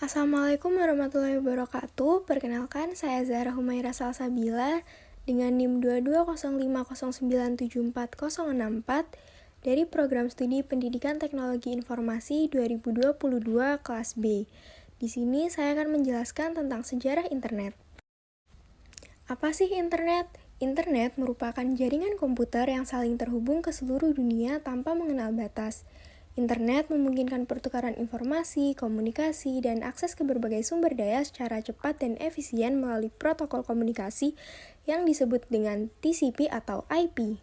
Assalamualaikum warahmatullahi wabarakatuh. Perkenalkan, saya Zahra Humaira Salsabila dengan NIM 22050974064 dari Program Studi Pendidikan Teknologi Informasi 2022 kelas B. Di sini saya akan menjelaskan tentang sejarah internet. Apa sih internet? Internet merupakan jaringan komputer yang saling terhubung ke seluruh dunia tanpa mengenal batas. Internet memungkinkan pertukaran informasi, komunikasi, dan akses ke berbagai sumber daya secara cepat dan efisien melalui protokol komunikasi yang disebut dengan TCP atau IP.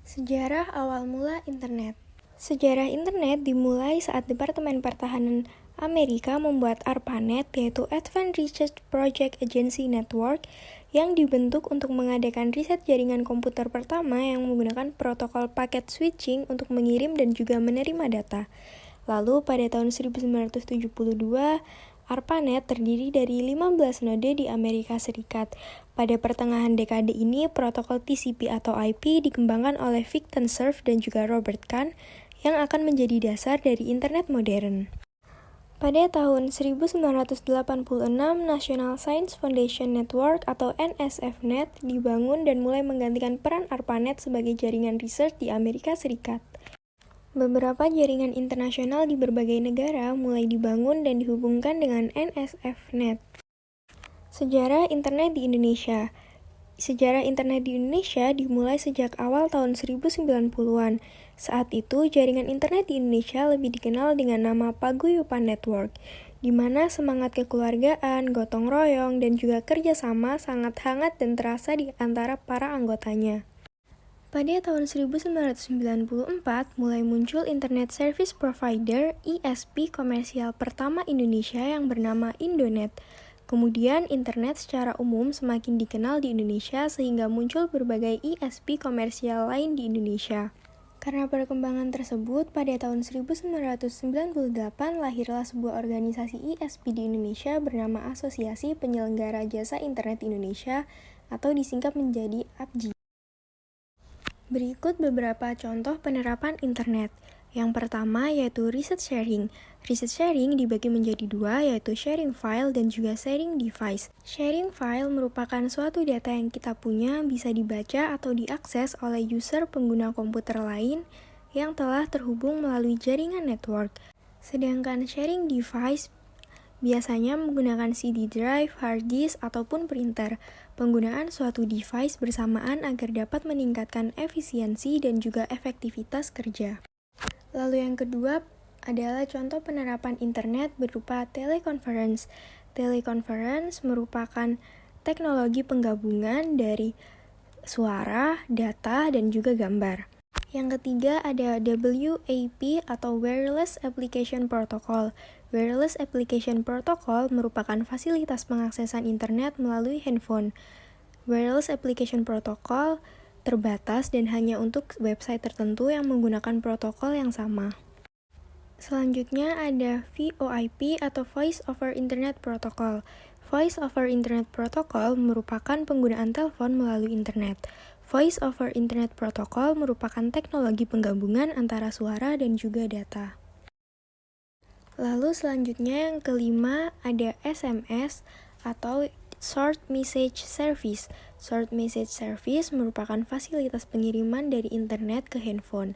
Sejarah awal mula internet. Sejarah internet dimulai saat Departemen Pertahanan Amerika membuat ARPANET, yaitu Advanced Research Project Agency Network, yang dibentuk untuk mengadakan riset jaringan komputer pertama yang menggunakan protokol paket switching untuk mengirim dan juga menerima data. Lalu pada tahun 1972, ARPANET terdiri dari 15 node di Amerika Serikat. Pada pertengahan dekade ini, protokol TCP atau IP dikembangkan oleh Victor Cerf dan juga Robert Kahn yang akan menjadi dasar dari internet modern. Pada tahun 1986, National Science Foundation Network atau NSF-Net dibangun dan mulai menggantikan peran ARPANET sebagai jaringan research di Amerika Serikat. Beberapa jaringan internasional di berbagai negara mulai dibangun dan dihubungkan dengan NSF-Net. Sejarah internet di Indonesia. Sejarah internet di Indonesia dimulai sejak awal tahun 1990-an. Saat itu, jaringan internet di Indonesia lebih dikenal dengan nama Paguyuban Network, di mana semangat kekeluargaan, gotong royong, dan juga kerjasama sangat hangat dan terasa di antara para anggotanya. Pada tahun 1994, mulai muncul Internet Service Provider (ISP) komersial pertama Indonesia yang bernama Indonet. Kemudian, internet secara umum semakin dikenal di Indonesia sehingga muncul berbagai ISP komersial lain di Indonesia. Karena perkembangan tersebut, pada tahun 1998 lahirlah sebuah organisasi ISP di Indonesia bernama Asosiasi Penyelenggara Jasa Internet Indonesia atau disingkat menjadi APJI. Berikut beberapa contoh penerapan internet. Yang pertama yaitu research sharing. Research sharing dibagi menjadi dua, yaitu sharing file dan juga sharing device. Sharing file merupakan suatu data yang kita punya bisa dibaca atau diakses oleh user pengguna komputer lain yang telah terhubung melalui jaringan network. Sedangkan sharing device biasanya menggunakan CD drive, hard disk, ataupun printer. Penggunaan suatu device bersamaan agar dapat meningkatkan efisiensi dan juga efektivitas kerja. Lalu yang kedua adalah contoh penerapan internet berupa teleconference. Teleconference merupakan teknologi penggabungan dari suara, data, dan juga gambar. Yang ketiga ada WAP atau Wireless Application Protocol. Wireless Application Protocol merupakan fasilitas pengaksesan internet melalui handphone. Wireless Application Protocol terbatas dan hanya untuk website tertentu yang menggunakan protokol yang sama. Selanjutnya ada VoIP atau Voice over Internet Protocol. Voice over Internet Protocol merupakan penggunaan telepon melalui internet. Voice over Internet Protocol merupakan teknologi penggabungan antara suara dan juga data. Lalu selanjutnya yang kelima ada SMS atau Short Message Service. Short Message Service merupakan fasilitas pengiriman dari internet ke handphone.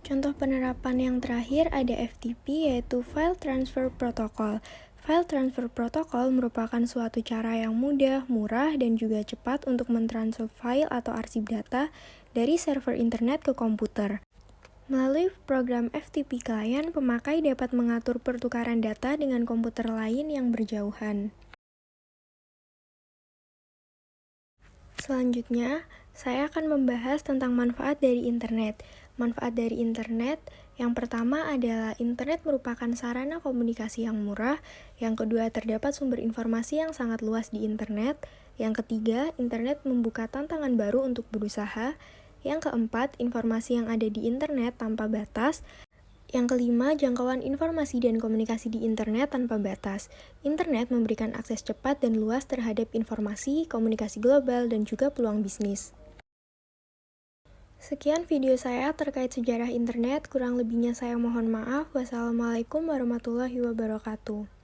Contoh penerapan yang terakhir ada FTP yaitu File Transfer Protocol. File Transfer Protocol merupakan suatu cara yang mudah, murah, dan juga cepat untuk mentransfer file atau arsip data dari server internet ke komputer. Melalui program FTP Client, pemakai dapat mengatur pertukaran data dengan komputer lain yang berjauhan. Selanjutnya, saya akan membahas tentang manfaat dari internet. Manfaat dari internet yang pertama adalah internet merupakan sarana komunikasi yang murah. Yang kedua, terdapat sumber informasi yang sangat luas di internet. Yang ketiga, internet membuka tantangan baru untuk berusaha. Yang keempat, informasi yang ada di internet tanpa batas. Yang kelima, jangkauan informasi dan komunikasi di internet tanpa batas. Internet memberikan akses cepat dan luas terhadap informasi, komunikasi global, dan juga peluang bisnis. Sekian video saya terkait sejarah internet, kurang lebihnya saya mohon maaf. Wassalamualaikum warahmatullahi wabarakatuh.